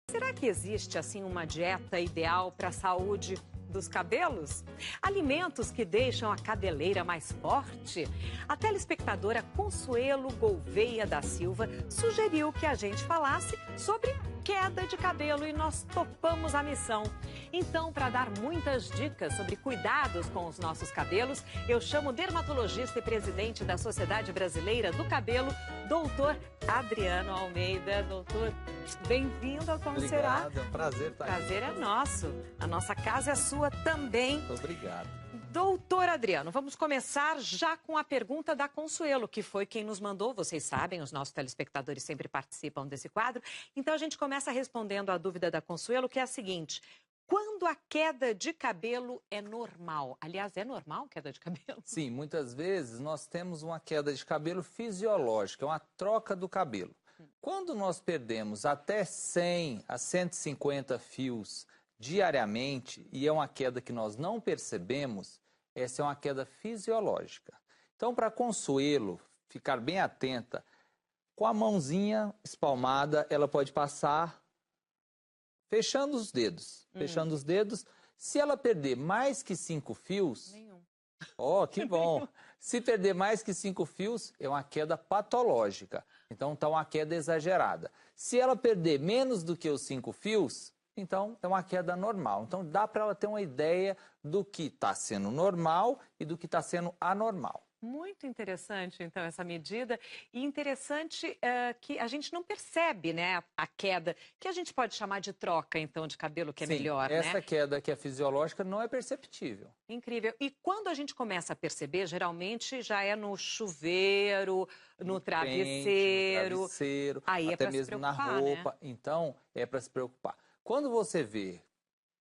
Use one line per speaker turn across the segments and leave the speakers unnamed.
Será que existe, assim, uma dieta ideal para a saúde dos cabelos? Alimentos que deixam a cabeleira mais forte? A telespectadora Consuelo Gouveia da Silva sugeriu que a gente falasse sobre queda de cabelo e nós topamos a missão. Então, para dar muitas dicas sobre cuidados com os nossos cabelos, eu chamo o dermatologista e presidente da Sociedade Brasileira do Cabelo, doutor Adriano Almeida. Doutor, bem-vindo ao Como Será.
Obrigado, é um prazer estar aqui.
Prazer é nosso. A nossa casa é sua também.
Muito obrigado.
Doutor Adriano, vamos começar já com a pergunta da Consuelo, que foi quem nos mandou. Vocês sabem, os nossos telespectadores sempre participam desse quadro. Então, a gente começa respondendo a dúvida da Consuelo, que é a seguinte: quando a queda de cabelo é normal? Aliás, é normal queda de cabelo?
Sim, muitas vezes nós temos uma queda de cabelo fisiológica, uma troca do cabelo. Quando nós perdemos até 100 a 150 fios diariamente, e é uma queda que nós não percebemos, essa é uma queda fisiológica. Então, para Consuelo ficar bem atenta, com a mãozinha espalmada, ela pode passar fechando os dedos. Fechando os dedos. Se ela perder mais que 5 fios...
Nenhum.
Oh, que bom! Se perder mais que 5 fios, é uma queda patológica. Então, está uma queda exagerada. Se ela perder menos do que os 5 fios, então é uma queda normal. Então, dá para ela ter uma ideia do que está sendo normal e do que está sendo anormal.
Muito interessante, então, essa medida. E interessante que a gente não percebe, né, a queda, que a gente pode chamar de troca, então, de cabelo, que é melhor, né?
Essa queda que é fisiológica não é perceptível.
Incrível. E quando a gente começa a perceber, geralmente já é no chuveiro, no travesseiro. Aí
até
é
mesmo na
preocupar,
roupa.
né?
Então, é para se preocupar. Quando você vê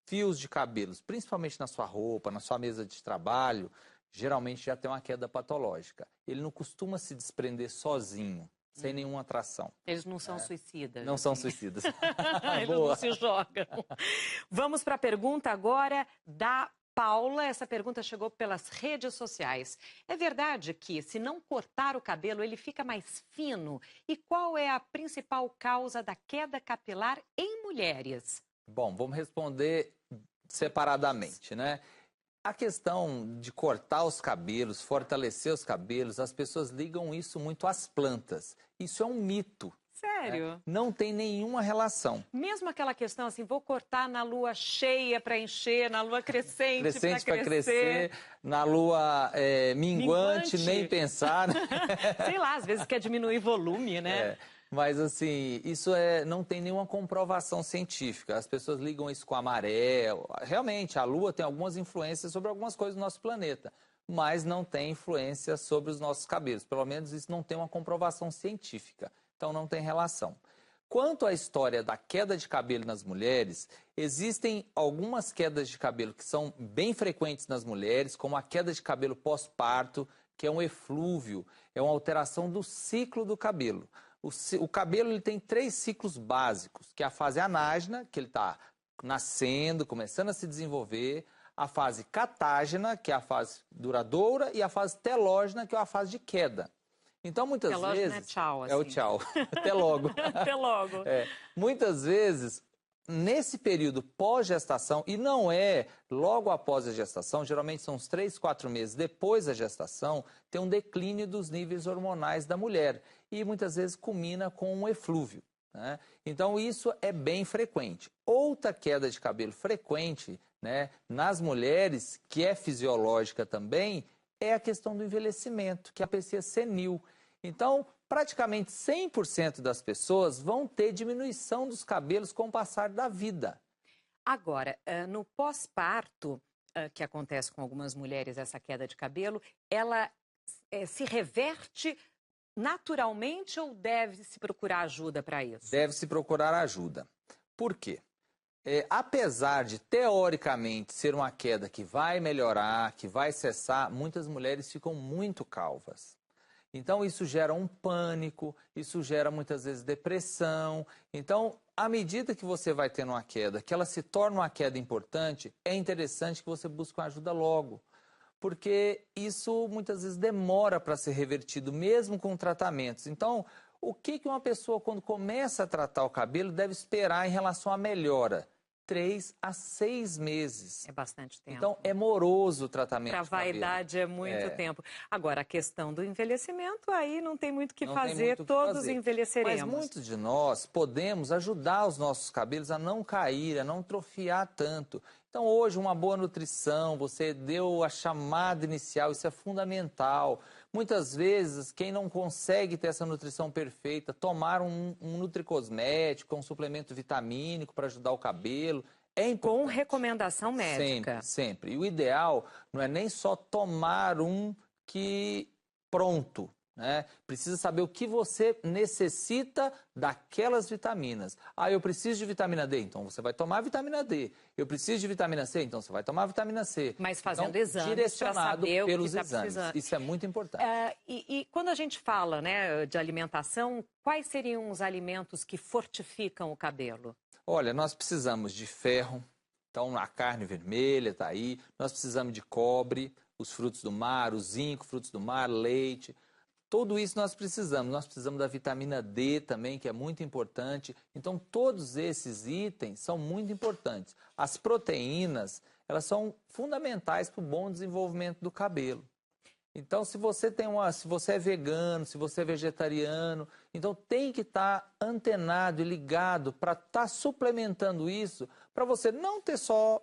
fios de cabelos, principalmente na sua roupa, na sua mesa de trabalho, geralmente já tem uma queda patológica. Ele não costuma se desprender sozinho, sem nenhuma atração.
Eles não são suicidas.
Não
assim.
são suicidas.
Eles não se jogam. Vamos para a pergunta agora da Paula. Essa pergunta chegou pelas redes sociais. É verdade que, se não cortar o cabelo, ele fica mais fino? E qual é a principal causa da queda capilar em mulheres?
Bom, vamos responder separadamente, né? A questão de cortar os cabelos, fortalecer os cabelos, as pessoas ligam isso muito às plantas. Isso é um mito.
Sério?
Não tem nenhuma relação.
Mesmo aquela questão assim, vou cortar na lua cheia para encher, na lua crescente para crescer,
na lua minguante, nem pensar. Né?
Sei lá, às vezes quer diminuir volume, né?
Mas, assim, isso não tem nenhuma comprovação científica. As pessoas ligam isso com a maré. Realmente, a Lua tem algumas influências sobre algumas coisas do nosso planeta, mas não tem influência sobre os nossos cabelos. Pelo menos isso não tem uma comprovação científica. Então, não tem relação. Quanto à história da queda de cabelo nas mulheres, existem algumas quedas de cabelo que são bem frequentes nas mulheres, como a queda de cabelo pós-parto, que é um eflúvio, é uma alteração do ciclo do cabelo. O cabelo ele tem 3 ciclos básicos, que é a fase anágena, que ele está nascendo, começando a se desenvolver, a fase catágena, que é a fase duradoura, e a fase telógena, que é a fase de queda. Então, muitas vezes...
é tchau, assim.
É o tchau. Até logo.
Até logo.
Muitas vezes, nesse período pós-gestação, e não é logo após a gestação, geralmente são uns 3, 4 meses depois da gestação, tem um declínio dos níveis hormonais da mulher. E muitas vezes culmina com um eflúvio, né? Então isso é bem frequente. Outra queda de cabelo frequente, né, nas mulheres, que é fisiológica também, é a questão do envelhecimento, que é a alopecia senil. Então, praticamente 100% das pessoas vão ter diminuição dos cabelos com o passar da vida.
Agora, no pós-parto, que acontece com algumas mulheres, essa queda de cabelo, ela se reverte naturalmente ou deve-se procurar ajuda para isso?
Deve-se procurar ajuda. Por quê? Apesar de, teoricamente, ser uma queda que vai melhorar, que vai cessar, muitas mulheres ficam muito calvas. Então, isso gera um pânico, isso gera muitas vezes depressão. Então, à medida que você vai tendo uma queda, que ela se torna uma queda importante, é interessante que você busque uma ajuda logo. Porque isso muitas vezes demora para ser revertido, mesmo com tratamentos. Então, O que uma pessoa, quando começa a tratar o cabelo, deve esperar em relação à melhora? 3 a 6 meses.
É bastante tempo.
Então, é moroso o tratamento
Para
de cabelo.
vaidade é muito tempo. Agora, a questão do envelhecimento, aí não tem muito o que fazer,
muito o que
todos
fazer.
envelheceremos.
Mas muitos de nós podemos ajudar os nossos cabelos a não cair, a não atrofiar tanto. Então, hoje, uma boa nutrição, você deu a chamada inicial, isso é fundamental. Muitas vezes, quem não consegue ter essa nutrição perfeita, tomar um nutricosmético, um suplemento vitamínico para ajudar o cabelo, é importante.
Com recomendação médica.
Sempre, sempre. E o ideal não é nem só tomar um que pronto, né? Precisa saber o que você necessita daquelas vitaminas. Ah, eu preciso de vitamina D, então você vai tomar vitamina D. Eu preciso de vitamina C, então você vai tomar vitamina C.
Mas fazendo
então,
exames
direcionado
para saber
pelos
o que está
exames.
precisando.
Isso é muito importante.
E quando a gente fala, né, de alimentação, quais seriam os alimentos que fortificam o cabelo?
Olha, nós precisamos de ferro, então a carne vermelha está aí, nós precisamos de cobre, os frutos do mar, o zinco, frutos do mar, leite, tudo isso nós precisamos da vitamina D também, que é muito importante, então todos esses itens são muito importantes. As proteínas, elas são fundamentais para o bom desenvolvimento do cabelo. Então, se você é vegano, se você é vegetariano, então tem que estar antenado e ligado para estar suplementando isso, para você não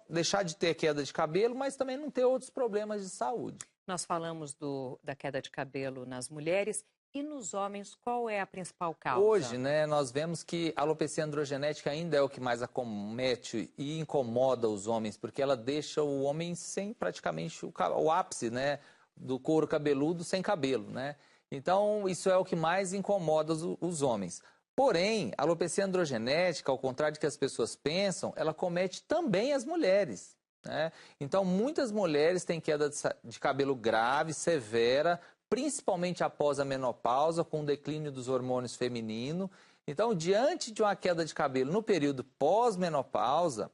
deixar de ter queda de cabelo, mas também não ter outros problemas de saúde.
Nós falamos da queda de cabelo nas mulheres e nos homens, qual é a principal causa?
Hoje, né, nós vemos que a alopecia androgenética ainda é o que mais acomete e incomoda os homens, porque ela deixa o homem sem praticamente o ápice, né, do couro cabeludo sem cabelo, né? Então, isso é o que mais incomoda os homens. Porém, a alopecia androgenética, ao contrário do que as pessoas pensam, ela comete também as mulheres, né? Então, muitas mulheres têm queda de cabelo grave, severa, principalmente após a menopausa, com o declínio dos hormônios femininos. Então, diante de uma queda de cabelo no período pós-menopausa,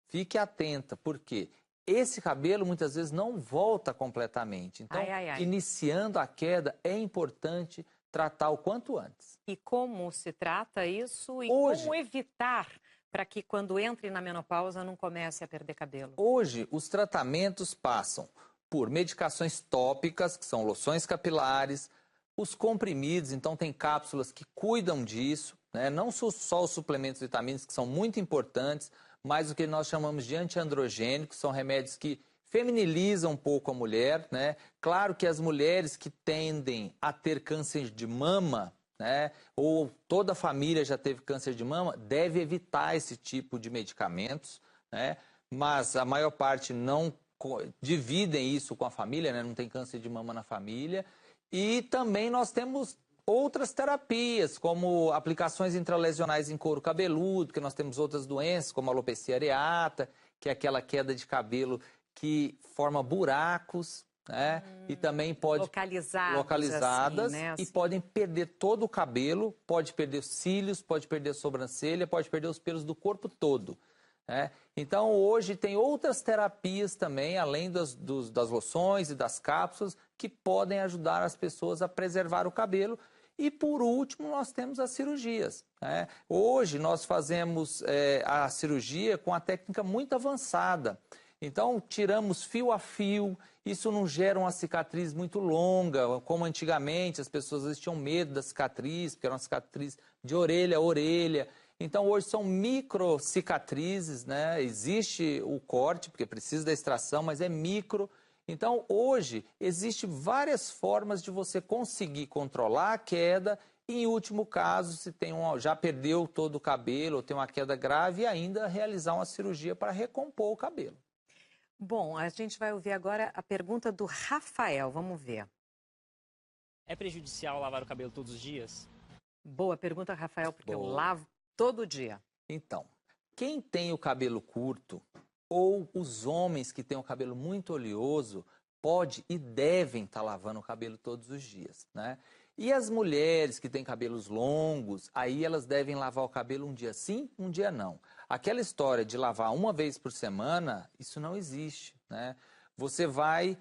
fique atenta, por quê? Esse cabelo muitas vezes não volta completamente. Então, iniciando a queda, é importante tratar o quanto antes.
E como se trata isso? E como evitar para que quando entre na menopausa não comece a perder cabelo?
Hoje, os tratamentos passam por medicações tópicas, que são loções capilares, os comprimidos, então tem cápsulas que cuidam disso, né? Não só os suplementos vitamínicos, que são muito importantes, mas o que nós chamamos de antiandrogênicos, são remédios que feminilizam um pouco a mulher, né? Claro que as mulheres que tendem a ter câncer de mama, né, ou toda a família já teve câncer de mama, deve evitar esse tipo de medicamentos, né? Mas a maior parte não dividem isso com a família, né? Não tem câncer de mama na família. E também nós temos outras terapias, como aplicações intralesionais em couro cabeludo, porque nós temos outras doenças, como a alopecia areata, que é aquela queda de cabelo que forma buracos, né? E também pode localizadas
assim, né?
E podem perder todo o cabelo, pode perder os cílios, pode perder a sobrancelha, pode perder os pelos do corpo todo, né? Então hoje tem outras terapias também, além das loções e das cápsulas, que podem ajudar as pessoas a preservar o cabelo. E, por último, nós temos as cirurgias, né? Hoje, nós fazemos a cirurgia com a técnica muito avançada. Então, tiramos fio a fio, isso não gera uma cicatriz muito longa, como antigamente as pessoas às vezes tinham medo da cicatriz, porque era uma cicatriz de orelha a orelha. Então, hoje são micro cicatrizes, né? Existe o corte, porque precisa da extração, mas é micro. Então, hoje, existem várias formas de você conseguir controlar a queda e, em último caso, se já perdeu todo o cabelo ou tem uma queda grave, e ainda realizar uma cirurgia para recompor o cabelo.
Bom, a gente vai ouvir agora a pergunta do Rafael. Vamos ver.
É prejudicial lavar o cabelo todos os dias?
Boa pergunta, Rafael, porque eu lavo todo dia.
Então, quem tem o cabelo curto ou os homens que têm o cabelo muito oleoso, pode e devem estar lavando o cabelo todos os dias, né? E as mulheres que têm cabelos longos, aí elas devem lavar o cabelo um dia sim, um dia não. Aquela história de lavar uma vez por semana, isso não existe, né? Você vai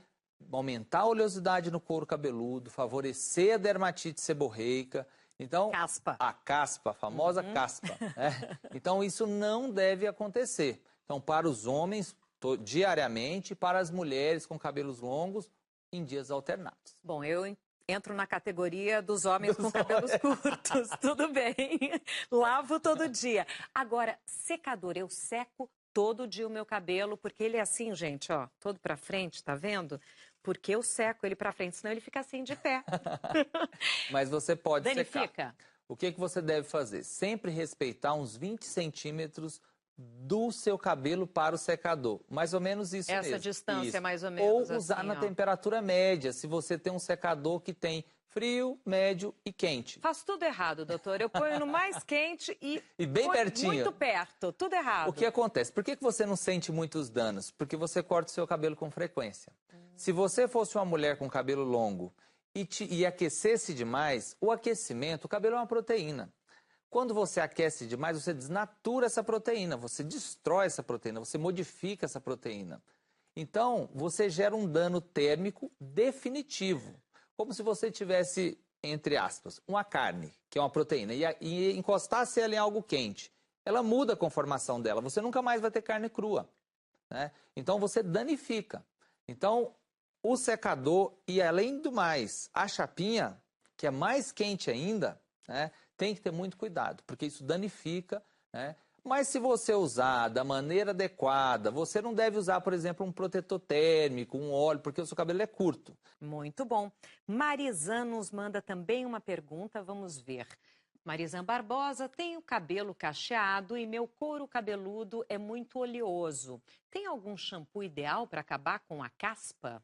aumentar a oleosidade no couro cabeludo, favorecer a dermatite seborreica. Então,
Caspa.
a caspa, a famosa caspa. Né? Então, isso não deve acontecer. Então, para os homens, diariamente, e para as mulheres com cabelos longos, em dias alternados.
Bom, eu entro na categoria dos homens com cabelos curtos, tudo bem. Lavo todo dia. Agora, secador, eu seco todo dia o meu cabelo, porque ele é assim, gente, ó, todo pra frente, tá vendo? Porque eu seco ele pra frente, senão ele fica assim de pé.
Mas você pode
Danifica?
secar. O que você deve fazer? Sempre respeitar uns 20 centímetros do seu cabelo para o secador. Mais ou menos isso mesmo.
Essa distância,
isso.
mais ou menos
Ou usar
assim,
na
ó.
temperatura média, se você tem um secador que tem frio, médio e quente.
Faço tudo errado, doutor. Eu ponho no mais quente e
bem
ponho
pertinho.
muito perto. Tudo errado.
O que acontece? Por que você não sente muitos danos? Porque você corta o seu cabelo com frequência. Se você fosse uma mulher com cabelo longo e aquecesse demais, o aquecimento, o cabelo é uma proteína. Quando você aquece demais, você desnatura essa proteína, você destrói essa proteína, você modifica essa proteína. Então, você gera um dano térmico definitivo. Como se você tivesse, entre aspas, uma carne, que é uma proteína, e encostasse ela em algo quente. Ela muda a conformação dela, você nunca mais vai ter carne crua. Né? Então, você danifica. Então, o secador e, além do mais, a chapinha, que é mais quente ainda, né, tem que ter muito cuidado, porque isso danifica, né? Mas se você usar da maneira adequada, você não deve usar, por exemplo, um protetor térmico, um óleo, porque o seu cabelo é curto.
Muito bom. Marizan nos manda também uma pergunta, vamos ver. Marizan Barbosa, tenho cabelo cacheado e meu couro cabeludo é muito oleoso. Tem algum shampoo ideal para acabar com a caspa?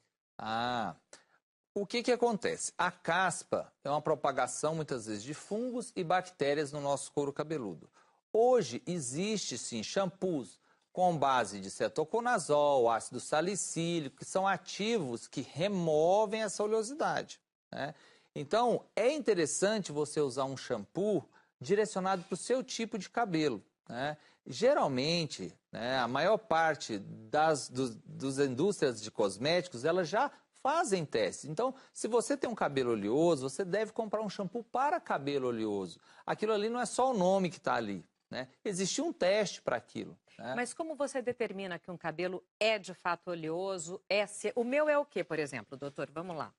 O que acontece? A caspa é uma propagação, muitas vezes, de fungos e bactérias no nosso couro cabeludo. Hoje, existe, sim, shampoos com base de cetoconazol, ácido salicílico, que são ativos que removem essa oleosidade. Né? Então, é interessante você usar um shampoo direcionado para o seu tipo de cabelo. Né? Geralmente, né, a maior parte das indústrias de cosméticos, elas já fazem testes. Então, se você tem um cabelo oleoso, você deve comprar um shampoo para cabelo oleoso. Aquilo ali não é só o nome que está ali. Né? Existe um teste para aquilo. Né?
Mas como você determina que um cabelo é de fato oleoso? O meu é o quê, por exemplo, doutor? Vamos lá.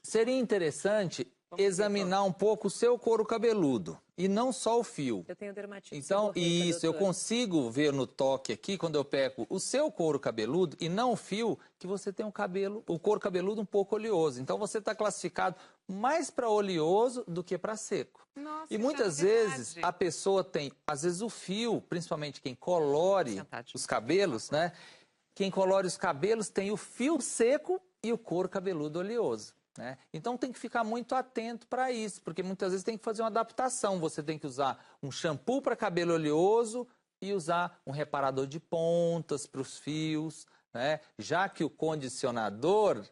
Seria interessante examinar um pouco o seu couro cabeludo e não só o fio.
Eu tenho dermatite
Então,
seborreica,
isso, eu
doutor.
consigo ver no toque aqui, quando eu pego o seu couro cabeludo e não o fio, que você tem o couro cabeludo um pouco oleoso. Então, você está classificado mais para oleoso do que para seco.
Nossa,
E
isso
muitas
é novidade.
vezes a pessoa tem, às vezes o fio, principalmente quem colore os cabelos, né? Quem colore os cabelos tem o fio seco e o couro cabeludo oleoso. Né? Então tem que ficar muito atento para isso, porque muitas vezes tem que fazer uma adaptação. Você tem que usar um shampoo para cabelo oleoso e usar um reparador de pontas para os fios, né? Já que o condicionador,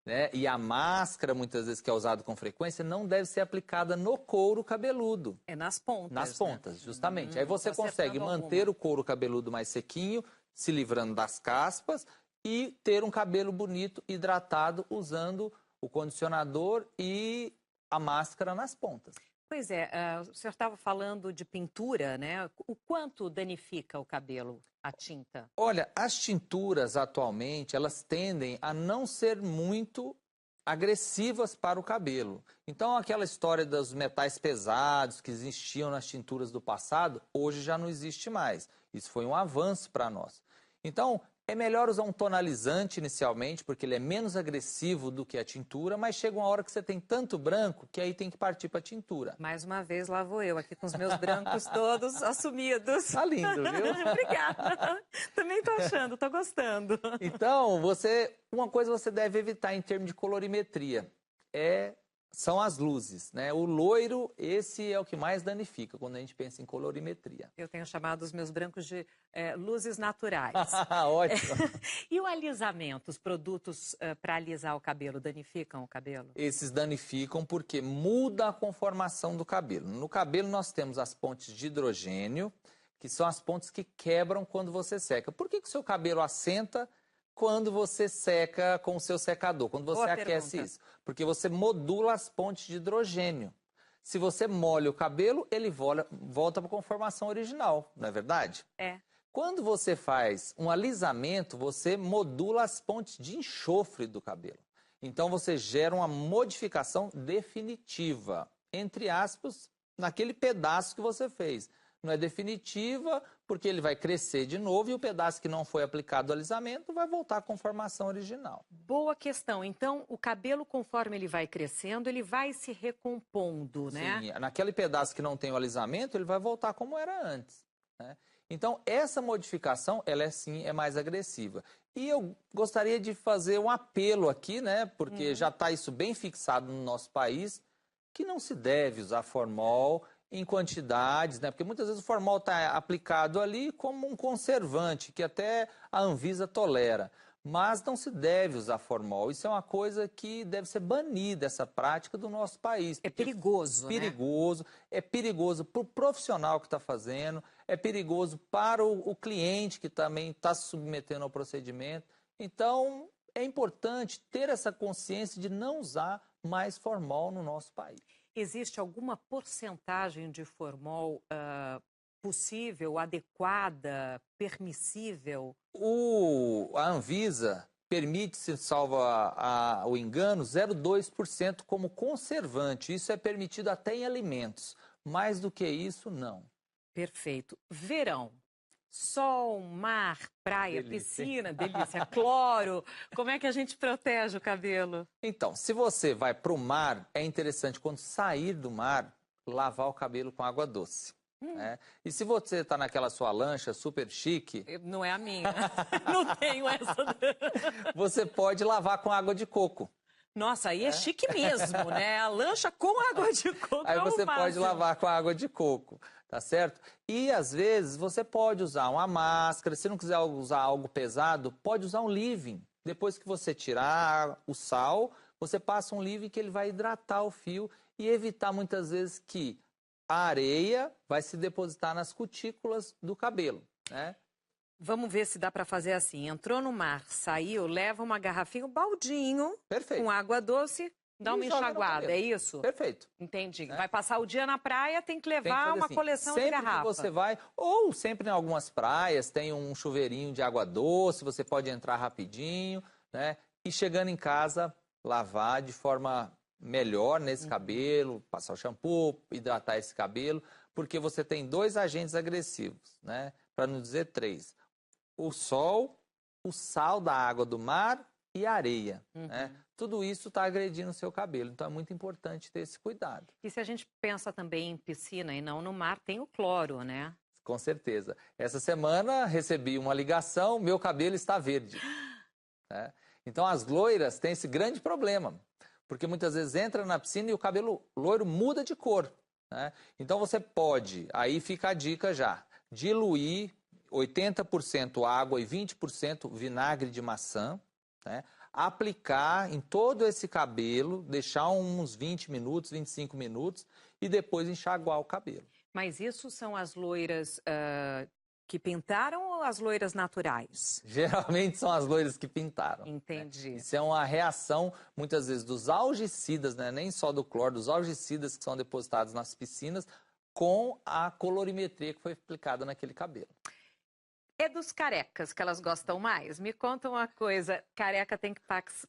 né, e a máscara, muitas vezes que é usado com frequência, não deve ser aplicada no couro cabeludo.
É nas pontas.
Nas pontas,
né?
justamente. Aí você consegue manter o couro cabeludo mais sequinho, se livrando das caspas e ter um cabelo bonito, hidratado, usando o condicionador e a máscara nas pontas.
Pois é, o senhor estava falando de pintura, né? O quanto danifica o cabelo, a tinta?
Olha, as tinturas atualmente, elas tendem a não ser muito agressivas para o cabelo. Então, aquela história dos metais pesados que existiam nas tinturas do passado, hoje já não existe mais. Isso foi um avanço para nós. Então, é melhor usar um tonalizante inicialmente, porque ele é menos agressivo do que a tintura, mas chega uma hora que você tem tanto branco que aí tem que partir para a tintura.
Mais uma vez, lá vou eu, aqui com os meus brancos todos assumidos.
Tá lindo, viu?
Obrigada. Também tô achando, tô gostando.
Então, uma coisa você deve evitar em termos de colorimetria, são as luzes, né? O loiro, esse é o que mais danifica quando a gente pensa em colorimetria.
Eu tenho chamado os meus brancos de luzes naturais.
Ótimo.
E o alisamento, os produtos para alisar o cabelo, danificam o cabelo?
Esses danificam porque muda a conformação do cabelo. No cabelo nós temos as pontes de hidrogênio, que são as pontes que quebram quando você seca. Por que o seu cabelo assenta quando você seca com o seu secador, quando você aquece isso? Porque você modula as pontes de hidrogênio. Se você molha o cabelo, ele volta para a conformação original, não é verdade?
É.
Quando você faz um alisamento, você modula as pontes de enxofre do cabelo. Então você gera uma modificação definitiva, entre aspas, naquele pedaço que você fez. Não é definitiva porque ele vai crescer de novo e o pedaço que não foi aplicado o alisamento vai voltar à conformação original.
Boa questão. Então, o cabelo, conforme ele vai crescendo, ele vai se recompondo, né?
Sim, naquele pedaço que não tem o alisamento, ele vai voltar como era antes, né? Então, essa modificação, ela é mais agressiva. E eu gostaria de fazer um apelo aqui, né? Porque já está isso bem fixado no nosso país, que não se deve usar formol em quantidades, né? Porque muitas vezes o formol está aplicado ali como um conservante, que até a Anvisa tolera. Mas não se deve usar formol. Isso é uma coisa que deve ser banida, essa prática do nosso país.
É perigoso,
perigoso, né? É perigoso para o profissional que está fazendo, é perigoso para o cliente que também está se submetendo ao procedimento. Então, é importante ter essa consciência de não usar mais formol no nosso país.
Existe alguma porcentagem de formol possível, adequada, permissível?
A Anvisa permite, se salva o engano, 0,2% como conservante. Isso é permitido até em alimentos. Mais do que isso, não.
Perfeito. Verão. Sol, mar, praia,
Delícia.
piscina, delícia, cloro. Como é que a gente protege o cabelo?
Então, se você vai para o mar, é interessante, quando sair do mar, lavar o cabelo com água doce. Né? E se você está naquela sua lancha super chique...
Não é a minha. Não tenho essa.
Você pode lavar com água de coco.
Nossa, aí é chique mesmo, né? A lancha com água de coco.
Aí
é
você
o máximo.
pode lavar com água de coco, tá certo? E às vezes você pode usar uma máscara, se não quiser usar algo pesado, pode usar um leave-in. Depois que você tirar o sal, você passa um leave-in que ele vai hidratar o fio e evitar muitas vezes que a areia vai se depositar nas cutículas do cabelo, né?
Vamos ver se dá para fazer assim. Entrou no mar, saiu, leva uma garrafinha, um baldinho,
Perfeito.
com água doce, dá uma enxaguada, é isso?
Perfeito.
Entendi. Vai passar o dia na praia, tem que levar uma
assim,
coleção de garrafa.
Sempre que você vai, ou sempre em algumas praias, tem um chuveirinho de água doce, você pode entrar rapidinho, né? E chegando em casa, lavar de forma melhor nesse cabelo, passar o shampoo, hidratar esse cabelo, porque você tem 2 agentes agressivos, né? Para não dizer 3. O sol, o sal da água do mar e a areia, né? Tudo isso está agredindo o seu cabelo, então é muito importante ter esse cuidado.
E se a gente pensa também em piscina e não no mar, tem o cloro, né?
Com certeza. Essa semana recebi uma ligação, meu cabelo está verde. Né? Então as loiras têm esse grande problema, porque muitas vezes entra na piscina e o cabelo loiro muda de cor. Né? Então você pode, aí fica a dica já, diluir 80% água e 20% vinagre de maçã, né? Aplicar em todo esse cabelo, deixar uns 20 minutos, 25 minutos e depois enxaguar o cabelo.
Mas isso são as loiras que pintaram ou as loiras naturais?
Geralmente são as loiras que pintaram.
Entendi.
Né? Isso é uma reação, muitas vezes, dos algicidas, né? Nem só do cloro, dos algicidas que são depositados nas piscinas com a colorimetria que foi aplicada naquele cabelo.
É dos carecas que elas gostam mais? Me conta uma coisa, careca tem que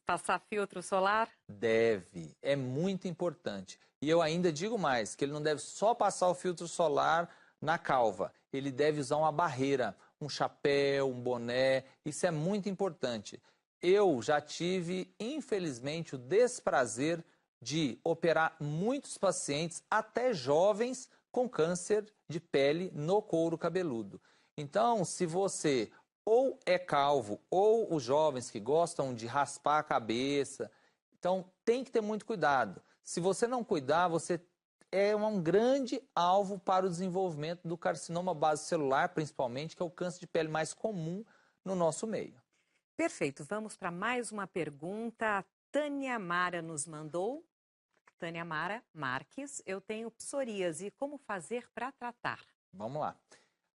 passar filtro solar?
Deve, é muito importante. E eu ainda digo mais, que ele não deve só passar o filtro solar na calva. Ele deve usar uma barreira, um chapéu, um boné, isso é muito importante. Eu já tive, infelizmente, o desprazer de operar muitos pacientes, até jovens, com câncer de pele no couro cabeludo. Então, se você ou é calvo, ou os jovens que gostam de raspar a cabeça, então tem que ter muito cuidado. Se você não cuidar, você é um grande alvo para o desenvolvimento do carcinoma basocelular, principalmente, que é o câncer de pele mais comum no nosso meio.
Perfeito. Vamos para mais uma pergunta. A Tânia Mara nos mandou. Tânia Mara Marques, eu tenho psoríase. Como fazer para tratar?
Vamos lá.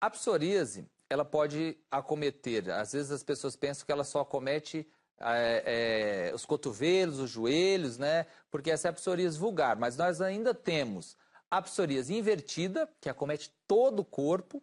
A psoríase, ela pode acometer, às vezes as pessoas pensam que ela só acomete os cotovelos, os joelhos, né? Porque essa é a psoríase vulgar, mas nós ainda temos A psoríase invertida, que acomete todo o corpo.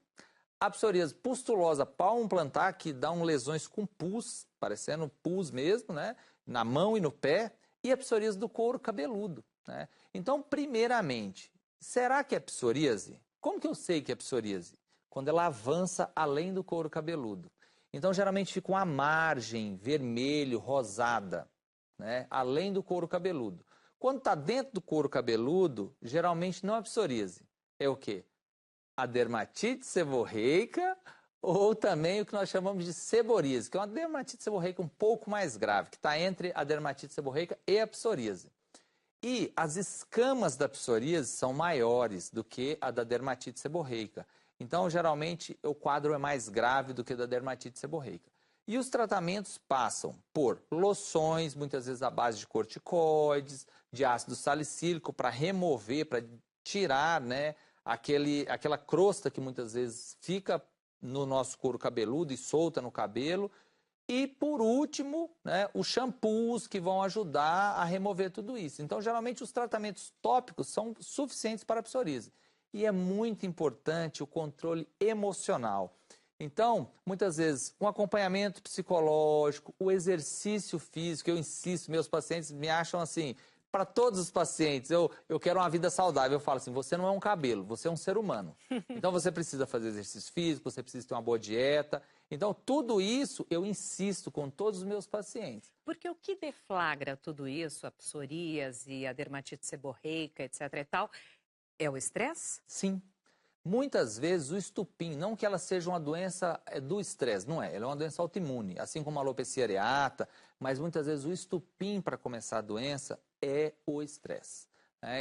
A psoríase pustulosa palmo plantar, que dá lesões com pus, parecendo pus mesmo, né? Na mão e no pé. E a psoríase do couro cabeludo, né? Então, primeiramente, será que é psoríase? Como que eu sei que é psoríase? Quando ela avança além do couro cabeludo. Então, geralmente fica uma margem vermelho, rosada, né? Além do couro cabeludo. Quando está dentro do couro cabeludo, geralmente não é psoríase. É o quê? A dermatite seborreica ou também o que nós chamamos de seboríase, que é uma dermatite seborreica um pouco mais grave, que está entre a dermatite seborreica e a psoríase. E as escamas da psoríase são maiores do que a da dermatite seborreica. Então, geralmente, o quadro é mais grave do que o da dermatite seborreica. E os tratamentos passam por loções, muitas vezes à base de corticoides, de ácido salicílico, para remover, para tirar, né, aquela crosta que muitas vezes fica no nosso couro cabeludo e solta no cabelo. E, por último, né, os shampoos que vão ajudar a remover tudo isso. Então, geralmente, os tratamentos tópicos são suficientes para a psoríase. E é muito importante o controle emocional. Então, muitas vezes, um acompanhamento psicológico, o exercício físico, eu insisto, meus pacientes me acham assim, para todos os pacientes, eu quero uma vida saudável, eu falo assim, você não é um cabelo, você é um ser humano. Então, você precisa fazer exercício físico, você precisa ter uma boa dieta. Então, tudo isso eu insisto com todos os meus pacientes.
Porque o que deflagra tudo isso, a psoríase, a dermatite seborreica, etc. e tal, é o estresse?
Sim. Muitas vezes o estupim, não que ela seja uma doença do estresse, não é, ela é uma doença autoimune, assim como a alopecia areata, mas muitas vezes o estupim para começar a doença é o estresse.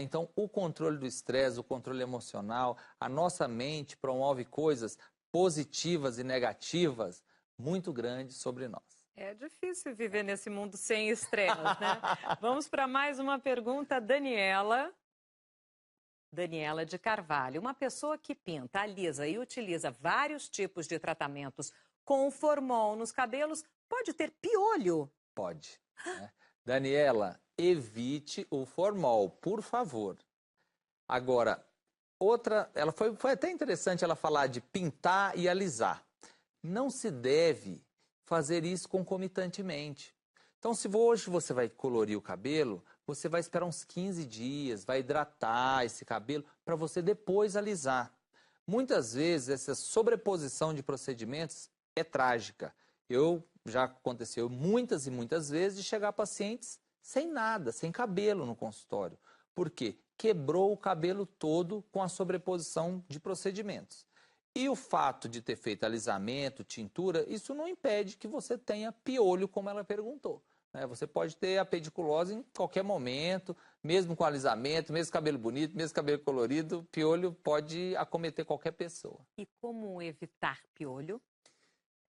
Então, o controle do estresse, o controle emocional, a nossa mente promove coisas positivas e negativas muito grandes sobre nós.
É difícil viver nesse mundo sem estresse, né? Vamos para mais uma pergunta, Daniela de Carvalho. Uma pessoa que pinta, alisa e utiliza vários tipos de tratamentos com formol nos cabelos pode ter piolho?
Pode. Né? Daniela, evite o formol, por favor. Agora, ela foi até interessante ela falar de pintar e alisar. Não se deve fazer isso concomitantemente. Então, se hoje você vai colorir o cabelo, você vai esperar uns 15 dias, vai hidratar esse cabelo para você depois alisar. Muitas vezes, essa sobreposição de procedimentos é trágica. Já aconteceu muitas e muitas vezes de chegar pacientes sem nada, sem cabelo no consultório. Por quê? Quebrou o cabelo todo com a sobreposição de procedimentos. E o fato de ter feito alisamento, tintura, isso não impede que você tenha piolho, como ela perguntou. Você pode ter a pediculose em qualquer momento, mesmo com alisamento, mesmo cabelo bonito, mesmo cabelo colorido, piolho pode acometer qualquer pessoa.
E como evitar piolho?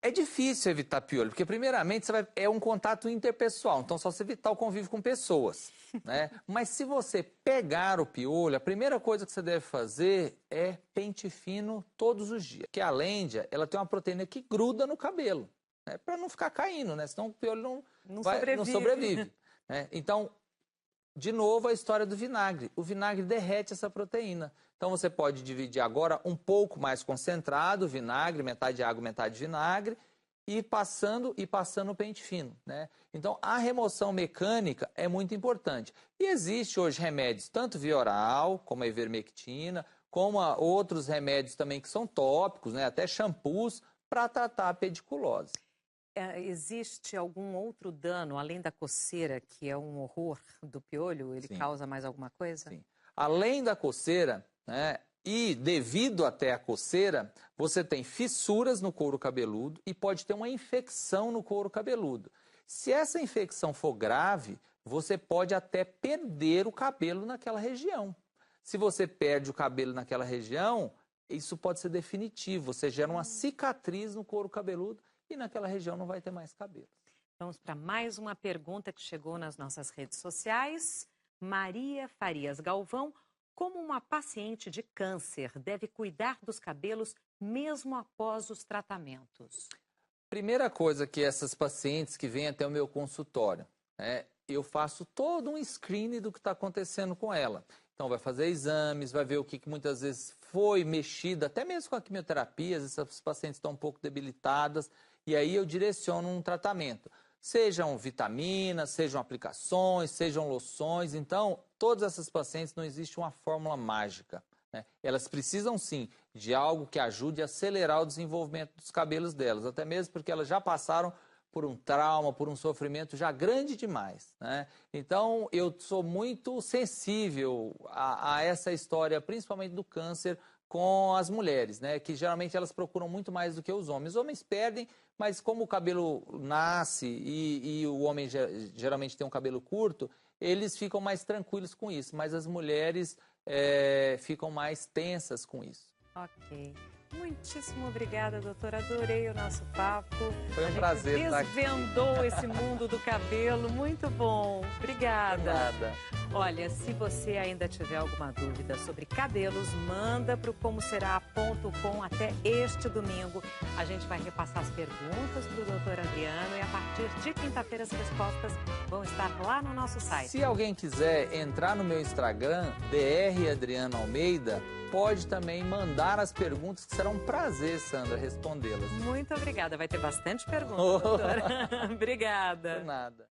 É difícil evitar piolho, porque primeiramente é um contato interpessoal, então só se evitar o convívio com pessoas, né? Mas se você pegar o piolho, a primeira coisa que você deve fazer é pente fino todos os dias. Porque a lêndia, ela tem uma proteína que gruda no cabelo, né? Para não ficar caindo, né? Senão o piolho não sobrevive. Né? Então, de novo, a história do vinagre. O vinagre derrete essa proteína. Então, você pode dividir agora um pouco mais concentrado o vinagre, metade água, metade vinagre, e passando o pente fino. Né? Então, a remoção mecânica é muito importante. E existe hoje remédios, tanto via oral, como a ivermectina, como outros remédios também que são tópicos, né? Até shampoos, para tratar a pediculose.
Existe algum outro dano, além da coceira, que é um horror do piolho? Ele causa mais alguma coisa?
Sim. Além da coceira, né, e devido até à coceira, você tem fissuras no couro cabeludo e pode ter uma infecção no couro cabeludo. Se essa infecção for grave, você pode até perder o cabelo naquela região. Se você perde o cabelo naquela região, isso pode ser definitivo. Você gera uma cicatriz no couro cabeludo e naquela região não vai ter mais cabelo.
Vamos para mais uma pergunta que chegou nas nossas redes sociais. Maria Farias Galvão, como uma paciente de câncer deve cuidar dos cabelos mesmo após os tratamentos?
Primeira coisa que essas pacientes que vêm até o meu consultório, eu faço todo um screening do que está acontecendo com ela. Então vai fazer exames, vai ver o que muitas vezes foi mexido, até mesmo com a quimioterapia, essas pacientes estão um pouco debilitadas, e aí eu direciono um tratamento. Sejam vitaminas, sejam aplicações, sejam loções. Então, todas essas pacientes não existe uma fórmula mágica, né? Elas precisam sim de algo que ajude a acelerar o desenvolvimento dos cabelos delas, até mesmo porque elas já passaram por um trauma, por um sofrimento já grande demais, né? Então, eu sou muito sensível a essa história, principalmente do câncer com as mulheres, né? Que geralmente elas procuram muito mais do que os homens. Os homens perdem, mas como o cabelo nasce e o homem geralmente tem um cabelo curto, eles ficam mais tranquilos com isso, mas as mulheres ficam mais tensas com isso.
Ok. Muitíssimo obrigada, doutora. Adorei o nosso papo.
Foi um prazer estar aqui.
Desvendou esse mundo do cabelo. Muito bom. Obrigada.
Nada.
Olha, se você ainda tiver alguma dúvida sobre cabelos, manda para o comoserá.com até este domingo. A gente vai repassar as perguntas para o doutor Adriano e a partir de quinta-feira as respostas vão estar lá no nosso site.
Se alguém quiser entrar no meu Instagram, Dr. Adriano Almeida, pode também mandar as perguntas, que será um prazer, Sandra, respondê-las.
Muito obrigada. Vai ter bastante perguntas, doutora. Obrigada.
Por nada.